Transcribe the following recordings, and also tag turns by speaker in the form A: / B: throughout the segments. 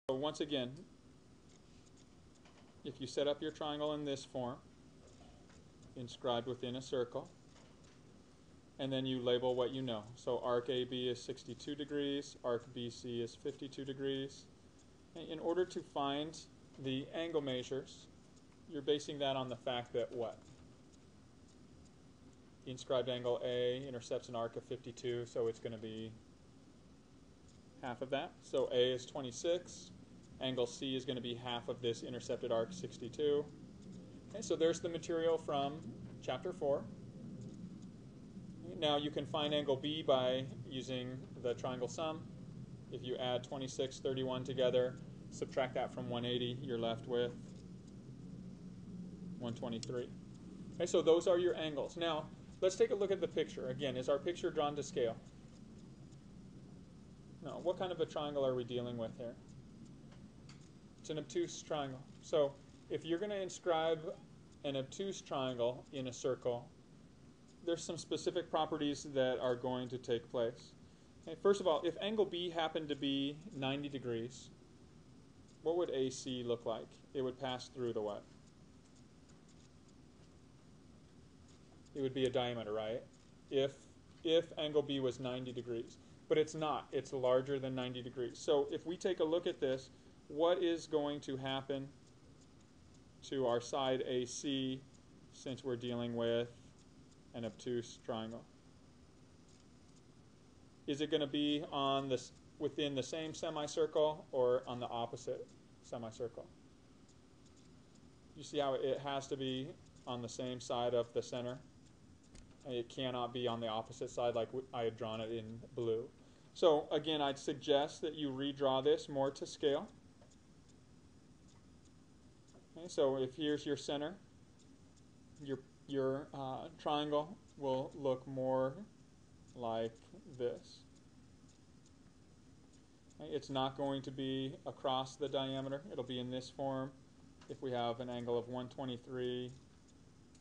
A: So once again, if you set up your triangle in this form, inscribed within a circle, and then you label what you know. So arc AB is 62 degrees, arc BC is 52 degrees. In order to find the angle measures, you're basing that on the fact that what? The inscribed angle A intercepts an arc of 52, so it's going to be half of that. So A is 26. Angle C is going to be half of this intercepted arc, 62. Okay, so there's the material from Chapter 4. Now you can find angle B by using the triangle sum. If you add 26, 31 together, subtract that from 180, you're left with 123. Okay, so those are your angles. Now, let's take a look at the picture. Again, is our picture drawn to scale? No. What kind of a triangle are we dealing with here? It's an obtuse triangle. So if you're going to inscribe an obtuse triangle in a circle, there's some specific properties that are going to take place. Okay, first of all, if angle B happened to be 90 degrees, what would AC look like? It would pass through the what? It would be a diameter, right? If angle B was 90 degrees. But it's not. It's larger than 90 degrees. So if we take a look at this, what is going to happen to our side AC since we're dealing with an obtuse triangle? Is it going to be on this within the same semicircle or on the opposite semicircle? You see how it has to be on the same side of the center? It cannot be on the opposite side like I had drawn it in blue. So again, I'd suggest that you redraw this more to scale. Okay, so if here's your center, your triangle will look more like this. Okay, it's not going to be across the diameter. It'll be in this form if we have an angle of 123,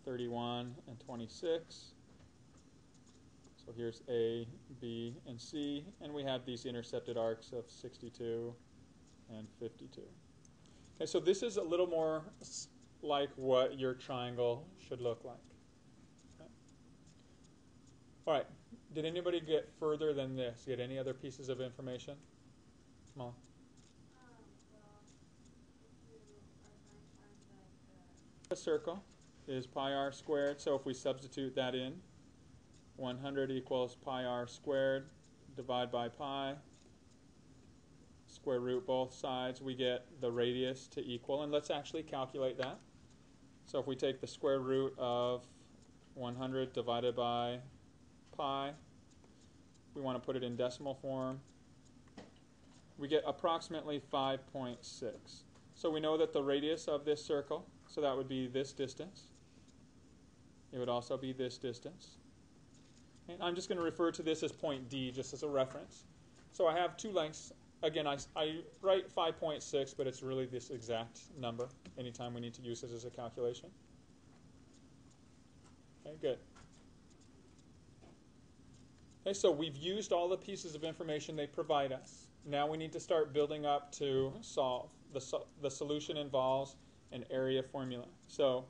A: 31, and 26. So here's A, B, and C, and we have these intercepted arcs of 62 and 52. Okay, so this is a little more like what your triangle should look like. Okay. All right, did anybody get further than this? Get any other pieces of information? Molly? A circle is pi r squared, so if we substitute that in, 100 equals pi r squared, divide by pi, square root both sides, we get the radius to equal, and let's actually calculate that. So if we take the square root of 100 divided by pi, we want to put it in decimal form, we get approximately 5.6. So we know that the radius of this circle, so that would be this distance. It would also be this distance. And I'm just going to refer to this as point D just as a reference. So I have two lengths. Again, I write 5.6, but it's really this exact number anytime we need to use it as a calculation. Okay, good. Okay, so we've used all the pieces of information they provide us. Now we need to start building up to solve. The solution involves an area formula. So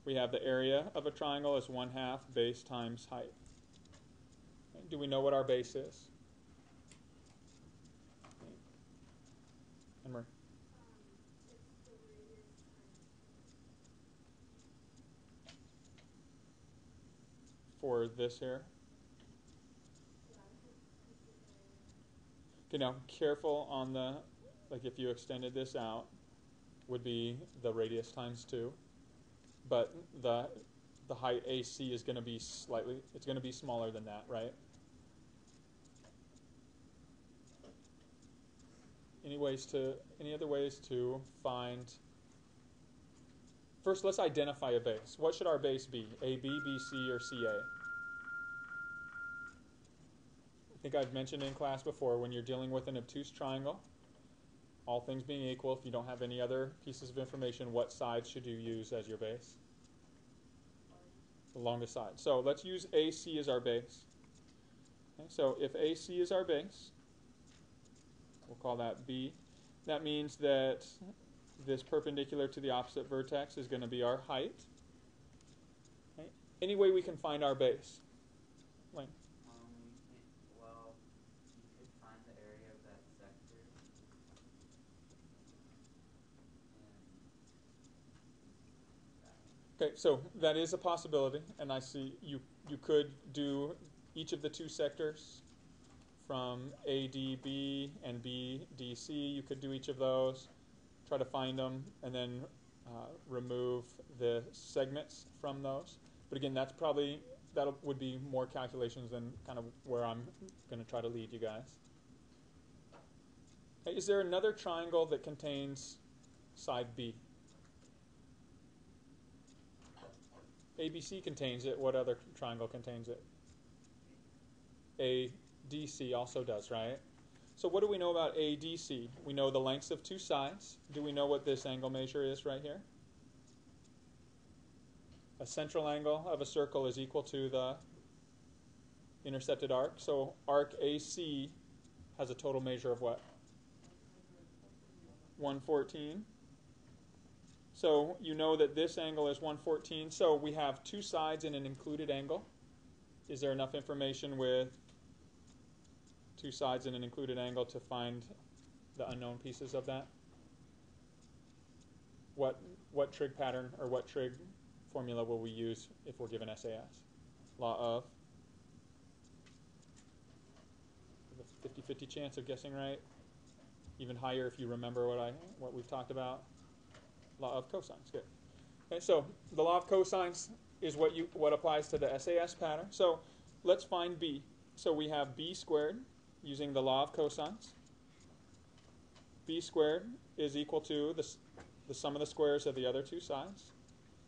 A: we have the area of a triangle is 1/2 base times height. Okay, do we know what our base is? Anne-Marie? For this here? Okay, now careful on the, like if you extended this out, would be the radius times 2. But the height AC is going to be slightly, it's going to be smaller than that, right? Any other ways to find, first let's identify a base. What should our base be? AB, BC, or CA? I think I've mentioned in class before, when you're dealing with an obtuse triangle, all things being equal, if you don't have any other pieces of information, what side should you use as your base? The longest side. So let's use AC as our base. Okay, so if AC is our base, we'll call that B. That means that this perpendicular to the opposite vertex is going to be our height. Okay. Any way we can find our base? Lane?
B: Well, you could find the area of that sector.
A: Okay, so that is a possibility, and I see you could do each of the two sectors from ADB and BDC. You could do each of those, try to find them, and then remove the segments from those. But again, that would be more calculations than kind of where I'm going to try to lead you guys. Okay, is there another triangle that contains side B? ABC contains it. What other triangle contains it? ADC also does, right? So what do we know about ADC? We know the lengths of two sides. Do we know what this angle measure is right here? A central angle of a circle is equal to the intercepted arc. So arc AC has a total measure of what? 114. So you know that this angle is 114. So we have two sides in an included angle. Is there enough information with two sides in an included angle to find the unknown pieces of that? What trig pattern or what trig formula will we use if we're given SAS? Law of? A 50-50 chance of guessing right. Even higher if you remember what we've talked about. Law of cosines. Good. Okay, so the law of cosines is what applies to the SAS pattern. So let's find B. So we have B squared using the law of cosines. B squared is equal to the sum of the squares of the other two sides.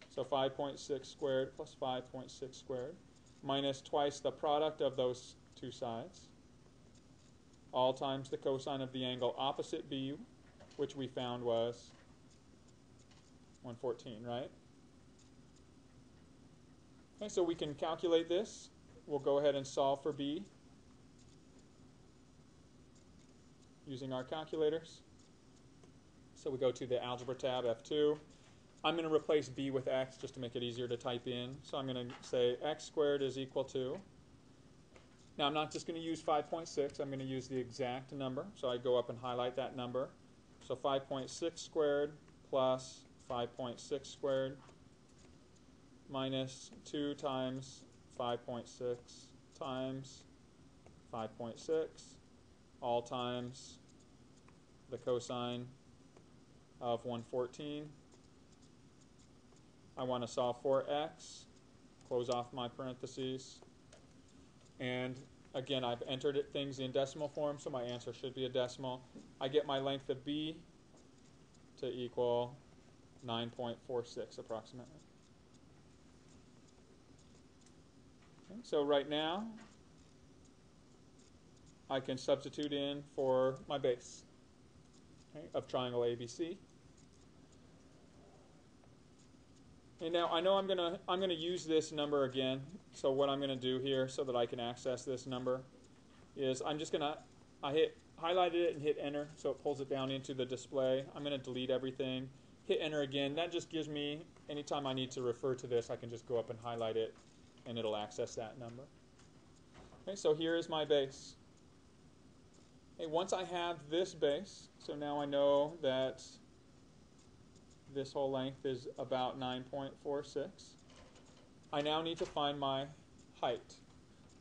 A: So 5.6 squared plus 5.6 squared minus twice the product of those two sides, all times the cosine of the angle opposite B, which we found was 114, right? Okay, so we can calculate this. We'll go ahead and solve for B using our calculators. So we go to the Algebra tab, F2. I'm going to replace B with X just to make it easier to type in. So I'm going to say X squared is equal to, now I'm not just going to use 5.6, I'm going to use the exact number. So I go up and highlight that number. So 5.6 squared plus 5.6 squared minus 2 times 5.6 times 5.6, all times the cosine of 114. I want to solve for X, close off my parentheses, and again I've entered things in decimal form, so my answer should be a decimal. I get my length of B to equal 9.46 approximately. Okay, so right now I can substitute in for my base, okay, of triangle ABC. And now I know I'm gonna use this number again. So what I'm gonna do here so that I can access this number is I highlighted it and hit enter, so it pulls it down into the display. I'm gonna delete everything, hit enter again. That just gives me, anytime I need to refer to this, I can just go up and highlight it and it'll access that number. Okay, so here is my base. Okay, once I have this base, so now I know that this whole length is about 9.46. I now need to find my height.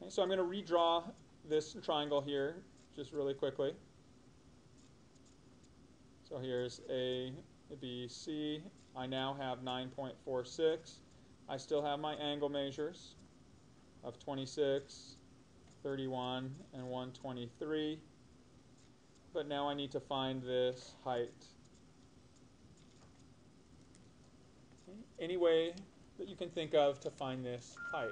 A: Okay, so I'm going to redraw this triangle here just really quickly. So here's A, B, C. I now have 9.46. I still have my angle measures of 26, 31, and 123. But now I need to find this height. Any way that you can think of to find this height.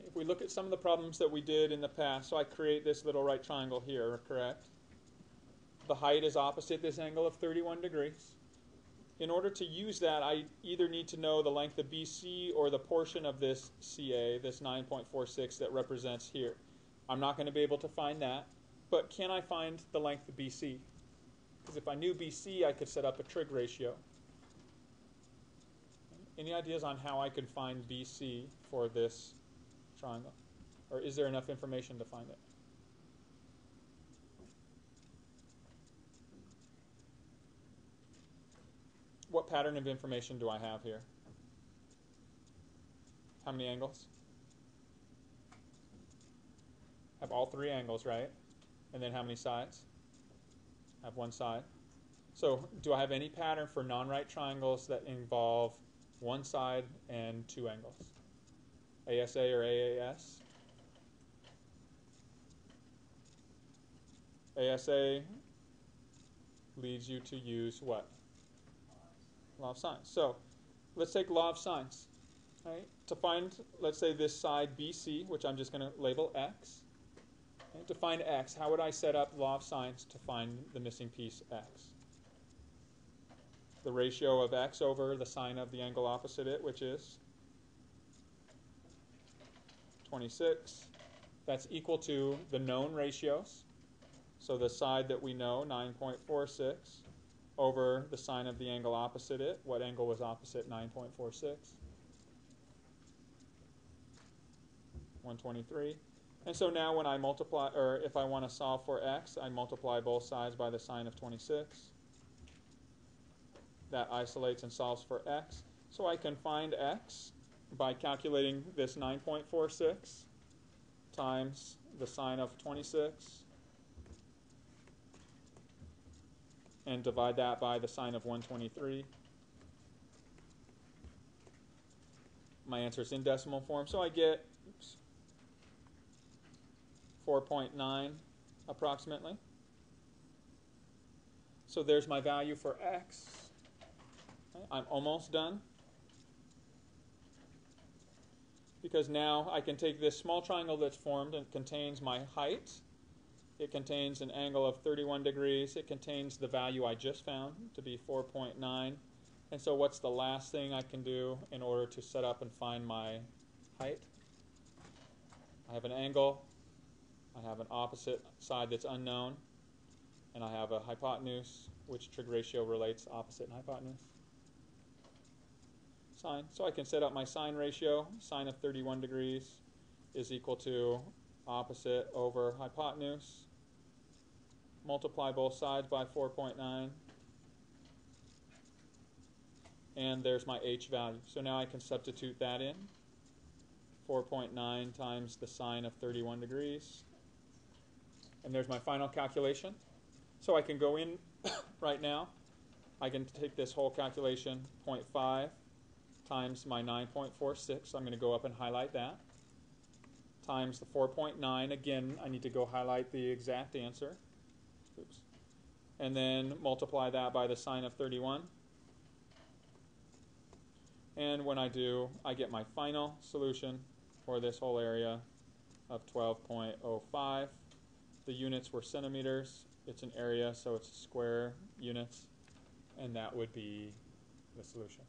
A: If we look at some of the problems that we did in the past, so I create this little right triangle here, correct? The height is opposite this angle of 31 degrees. In order to use that, I either need to know the length of BC or the portion of this CA, this 9.46 that represents here. I'm not going to be able to find that. But can I find the length of BC? Because if I knew BC, I could set up a trig ratio. Any ideas on how I could find BC for this triangle? Or is there enough information to find it? What pattern of information do I have here? How many angles? I have all three angles, right? And then how many sides? I have one side. So do I have any pattern for non-right triangles that involve one side and two angles? ASA or AAS? ASA leads you to use what? Law of sines. So let's take law of sines. Right? To find, let's say, this side BC, which I'm just going to label X. Okay? To find X, how would I set up law of sines to find the missing piece X? The ratio of X over the sine of the angle opposite it, which is 26. That's equal to the known ratios. So the side that we know, 9.46, over the sine of the angle opposite it. What angle was opposite 9.46? 123. And so now when I multiply, or if I want to solve for X, I multiply both sides by the sine of 26. That isolates and solves for X. So I can find X by calculating this 9.46 times the sine of 26 and divide that by the sine of 123. My answer is in decimal form, so I get 4.9 approximately. So there's my value for X. Okay, I'm almost done. Because now I can take this small triangle that's formed and contains my height. It contains an angle of 31 degrees. It contains the value I just found to be 4.9. And so what's the last thing I can do in order to set up and find my height? I have an angle. I have an opposite side that's unknown. And I have a hypotenuse, which trig ratio relates opposite and hypotenuse. Sine. So I can set up my sine ratio. Sine of 31 degrees is equal to opposite over hypotenuse. Multiply both sides by 4.9. And there's my h value. So now I can substitute that in. 4.9 times the sine of 31 degrees. And there's my final calculation. So I can go in right now. I can take this whole calculation, 0.5 times my 9.46. So I'm going to go up and highlight that. Times the 4.9. Again, I need to go highlight the exact answer. Oops. And then multiply that by the sine of 31. And when I do, I get my final solution for this whole area of 12.05. The units were centimeters. It's an area, so it's square units. And that would be the solution.